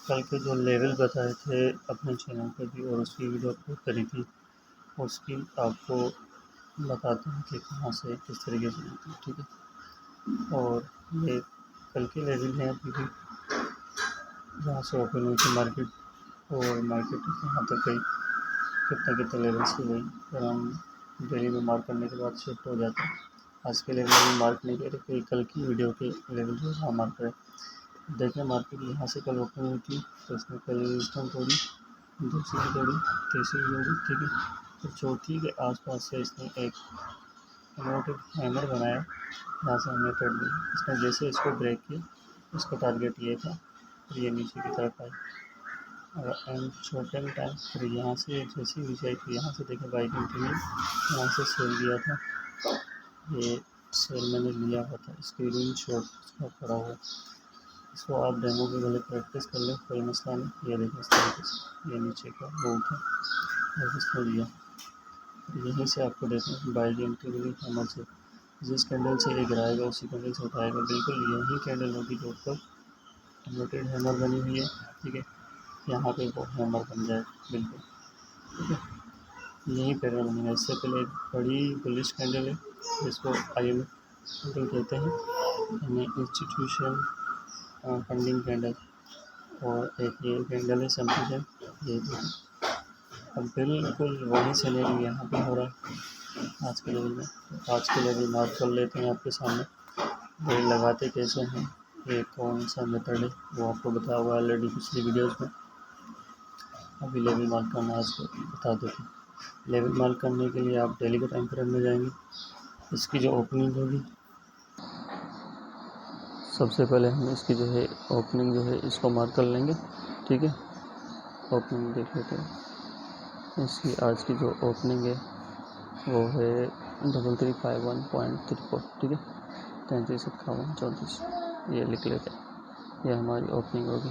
कल के जो लेवल बताए थे अपने चैनल पे भी और उसकी वीडियो अपलोड करी थी, उसकी आपको बताते हैं कि कहाँ से किस तरीके से मिलती है, ठीक है। और ये कल के लेवल हैं अभी भी, जहाँ से ओपन हुई थी मार्केट, और मार्केट कहाँ तक गई, कितना कितना लेवल से गई, फिर हम डेली में मार्क करने के बाद शिफ्ट हो जाते हैं। आज के लेवल में मार्क नहीं करे, कोई कल की वीडियो के लेवल जो है मार्क करें। देखें मार्केट यहाँ से कल ओपन हुई थी, तो इसने पहले रेजिस्टेंस तोड़ी, दूसरी तोड़ी, तीसरी तोड़ी, ठीक है। तो चौथी के आसपास से इसने एक इन्वर्टेड हैमर बनाया, जहाँ से हमने ट्रेड ली। इसने जैसे इसको ब्रेक किया, इसका टारगेट ये था, फिर ये नीचे की तरफ आई और एंड छोटे टाइम, फिर यहाँ से जैसी नीचे आई, फिर यहाँ से देखें बाइक एंट्री है, यहाँ से सेल दिया था, ये सेल मैंने लिया हुआ था, स्क्रीन शॉट इसका पड़ा हुआ। इसको आप डेमो के भले प्रैक्टिस कर लें, कोई मसला नहीं। ये देखिए इस तरीके से ये नीचे का मूव था और इसको लिया, यहीं से आपको देखें बाइक एंट्री मिली हैमर से, जिस कैंडल से ये गिराएगा उसी कैंडल से उठाएगा, बिल्कुल यही कैंडल होगी जो ऊपर इन्वर्टेड हैमर बनी हुई है, ठीक है। यहाँ पे वो हैमर बन जाए बिल्कुल, ठीक है। यही पैटर्न बनेगा। इससे पहले एक बड़ी बुलिश कैंडल है जिसको IMF कैंडल कहते हैं, यानी इंस्टीट्यूशन फंडिंग कैंडल, और एक ये कैंडल है सैम्पल है, ये देखिए। अब बिल्कुल वही सिनेरियो यहाँ पे हो रहा है आज के लेवल में। तो आज के लेवल मार्क कर लेते हैं आपके सामने, वो लगाते कैसे हैं, ये कौन सा मेथड है वो आपको बताया हुआ है ऑलरेडी पिछली वीडियोज़ में। अभी लेवल मार्क करना आपको बता देते हैं। लेवल मार्क करने के लिए आप डेली के टाइम फ्रेम में जाएंगे, इसकी जो ओपनिंग होगी, सबसे पहले हम इसकी जो है ओपनिंग जो है इसको मार्क कर लेंगे, ठीक है। ओपनिंग देख लेते हैं। इसकी आज की जो ओपनिंग है वो है 3351.34, ठीक है। 3351.34 ये लिख लेते हैं, ये हमारी ओपनिंग होगी।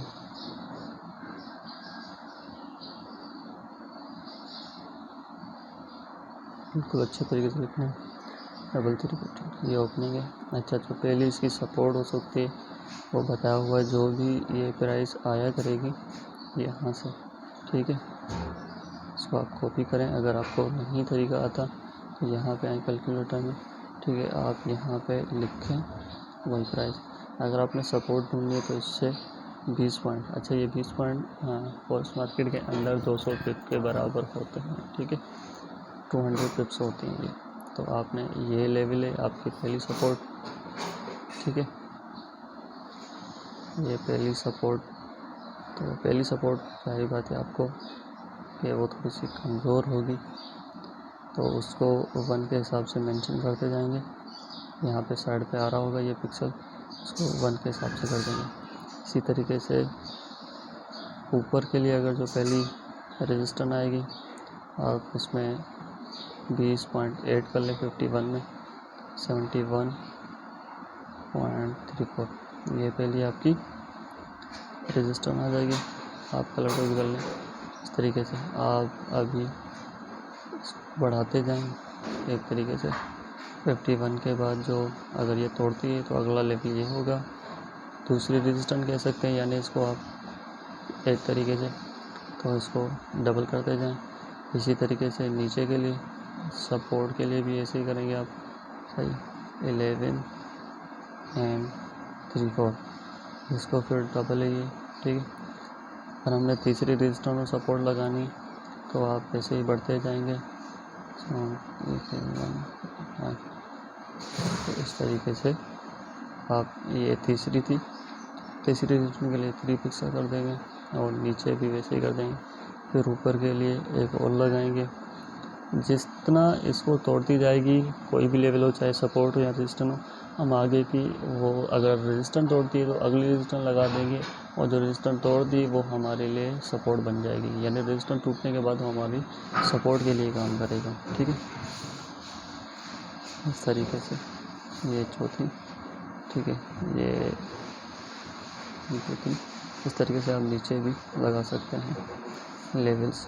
बिल्कुल अच्छे तरीके से लिखना है, 3351 ये ओपनिंग है। अच्छा, तो पहले इसकी सपोर्ट हो सकती है वो बताया हुआ है, जो भी ये प्राइस आया करेगी यहाँ से, ठीक है। इसको आप कॉपी करें, अगर आपको नहीं तरीका आता तो यहाँ पे आए कैलकुलेटर में, ठीक है। आप यहाँ पे लिखें वही प्राइस। अगर आपने सपोर्ट ढूंढनी है तो इससे 20 पॉइंट, अच्छा ये 20 पॉइंट फॉरेक्स मार्केट के अंदर 200 पिप के बराबर होते हैं, ठीक है। 200 पिप्स होती हैं ये। तो आपने ये लेवल है आपकी पहली सपोर्ट, ठीक है। ये पहली सपोर्ट, तो पहली सपोर्ट सारी बात है आपको कि वो थोड़ी सी कमज़ोर होगी, तो उसको 1 के हिसाब से मेंशन करते जाएंगे। यहाँ पे साइड पे आ रहा होगा ये पिक्सल, उसको 1 के हिसाब से कर देंगे। इसी तरीके से ऊपर के लिए अगर जो पहली रेजिस्टेंस आएगी आप इसमें 20.8 कर लें, 51 में 71.34, ये पहली आपकी रेजिस्टेंस आ जाएगी। आप कलर को भी कर लें। इस तरीके से आप अभी बढ़ाते जाएं एक तरीके से। 51 के बाद जो अगर ये तोड़ती है तो अगला लेवल ये होगा, दूसरी रेजिस्टेंस कह सकते हैं, यानी इसको आप एक तरीके से, तो इसको डबल करते जाएं। इसी तरीके से नीचे के लिए सपोर्ट के लिए भी ऐसे ही करेंगे आप, सही 11 एंड 34, इसको फिर डबल है ये, ठीक है। और हमने तीसरी रेजिस्टेंस में सपोर्ट लगानी तो आप ऐसे ही बढ़ते जाएंगे। तो इस तरीके से आप, ये तीसरी थी, तीसरी रेजिस्टेंस के लिए 3 फिक्स कर देंगे और नीचे भी वैसे ही कर देंगे। फिर ऊपर के लिए एक और लगाएंगे। जितना इसको तोड़ती जाएगी कोई भी लेवल हो, चाहे सपोर्ट हो या रेजिस्टेंस हो, हम आगे की वो अगर रेजिस्टेंस तोड़ती है तो अगली रेजिस्टेंस लगा देंगे, और जो रेजिस्टेंस तोड़ दी वो हमारे लिए सपोर्ट बन जाएगी, यानी रेजिस्टेंस टूटने के बाद वो हमारी सपोर्ट के लिए काम करेगा, ठीक है। इस तरीके से ये चौथी, ठीक है, ये चौथी। इस तरीके से आप नीचे भी लगा सकते हैं लेवल्स।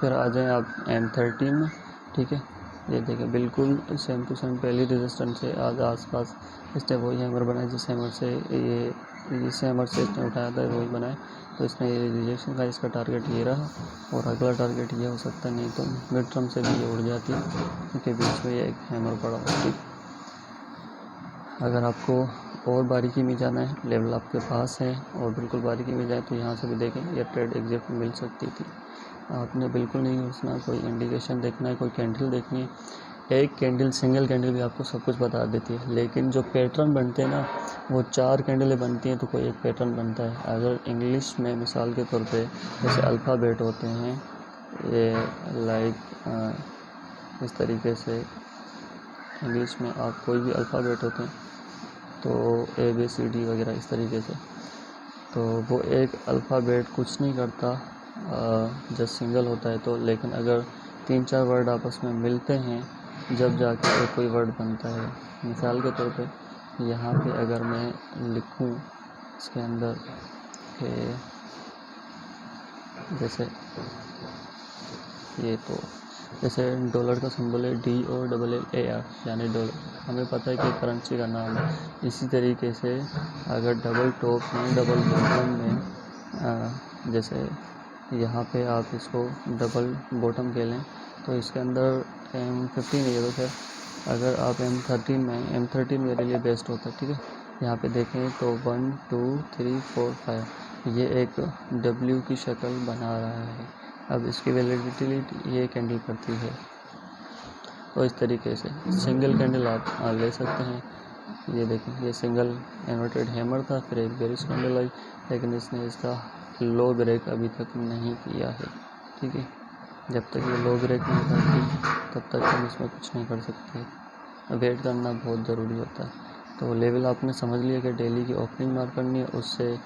फिर आ जाएं आप M13 में, ठीक है। ये देखें बिल्कुल सेम टू सेम पहली रेजिस्टेंस से आज आसपास इसने वही हैमर बनाया जिस हैमर से ये जिससे हैमर से इसने उठाया था वही बनाया, तो इसने ये रिजेक्शन का इसका टारगेट ये रहा, और अगला टारगेट ये हो सकता है, नहीं तो मिड टर्म से भी ये उड़ जाती है क्योंकि बीच में ये एक हैमर पड़ा हुआ है। अगर आपको और बारीकी में जाना है, लेवल आपके पास है और बिल्कुल बारीकी में जाए तो यहाँ से भी देखें ये ट्रेड एग्जिट मिल सकती थी। आपने बिल्कुल नहीं घुसना, कोई इंडिकेशन देखना है, कोई कैंडल देखनी है। एक कैंडल, सिंगल कैंडल भी आपको सब कुछ बता देती है, लेकिन जो पैटर्न बनते हैं ना वो 4 कैंडलें बनती हैं तो कोई एक पैटर्न बनता है। अगर इंग्लिश में मिसाल के तौर पे जैसे अल्फ़ाबेट होते हैं, ये लाइक इस तरीके से इंग्लिश में आप कोई भी अल्फ़ाबेट होते हैं तो ABCD वगैरह इस तरीके से, तो वो एक अल्फ़ाबेट कुछ नहीं करता जब सिंगल होता है तो, लेकिन अगर 3-4 वर्ड आपस में मिलते हैं जब जाके तो कोई वर्ड बनता है। मिसाल के तौर पे यहाँ पे अगर मैं लिखूँ इसके अंदर कि जैसे ये, तो जैसे डॉलर का सिंबल है DOLLAR यानी डॉलर, हमें पता है कि करेंसी का नाम है। इसी तरीके से अगर डबल टॉप में डबल बॉटम में जैसे यहाँ पे आप इसको डबल बॉटम के लें तो इसके अंदर M15 है, तो खैर अगर आप M13 मेरे लिए बेस्ट होता है, ठीक है। यहाँ पे देखें तो 1 2 3 4 5 ये एक W की शक्ल बना रहा है। अब इसकी वैलिडिटी ये कैंडल करती है, तो इस तरीके से सिंगल कैंडल आप ले सकते हैं। ये देखें, ये सिंगल इन्वर्टेड हैमर था, फिर एक बेरिश कैंडल आई, लेकिन इसने इसका लो ब्रेक अभी तक नहीं किया है, ठीक है। जब तक ये लो ब्रेक नहीं करती तब तक हम इसमें कुछ नहीं कर सकते, वेट करना बहुत ज़रूरी होता है। तो लेवल आपने समझ लिया कि डेली की ओपनिंग मार्क करनी है, उससे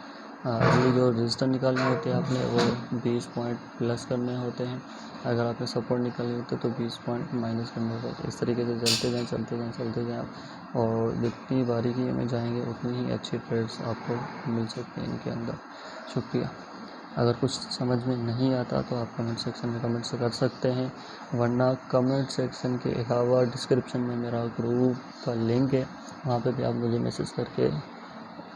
अगली जो रजिस्टर निकालने होते हैं आपने वो 20 पॉइंट प्लस करने होते हैं। अगर आपने सपोर्ट निकालने होते तो 20 पॉइंट माइनस करने होते हैं। इस तरीके से चलते जाएँ आप, और जितनी बारीकी में जाएंगे उतनी ही अच्छी ट्रेड्स आपको मिल सकते हैं इनके अंदर। शुक्रिया। अगर कुछ समझ में नहीं आता तो आप कमेंट सेक्शन में कमेंट से कर सकते हैं, वरना कमेंट सेक्शन के अलावा डिस्क्रिप्शन में मेरा ग्रुप का लिंक है, वहाँ पे भी आप मुझे मैसेज करके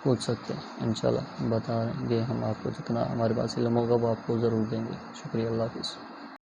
पूछ सकते हैं। इंशाल्लाह बताएंगे हम आपको, जितना हमारे पास इल्म होगा वो आपको ज़रूर देंगे। शुक्रिया, अल्लाह हाफ़िज़।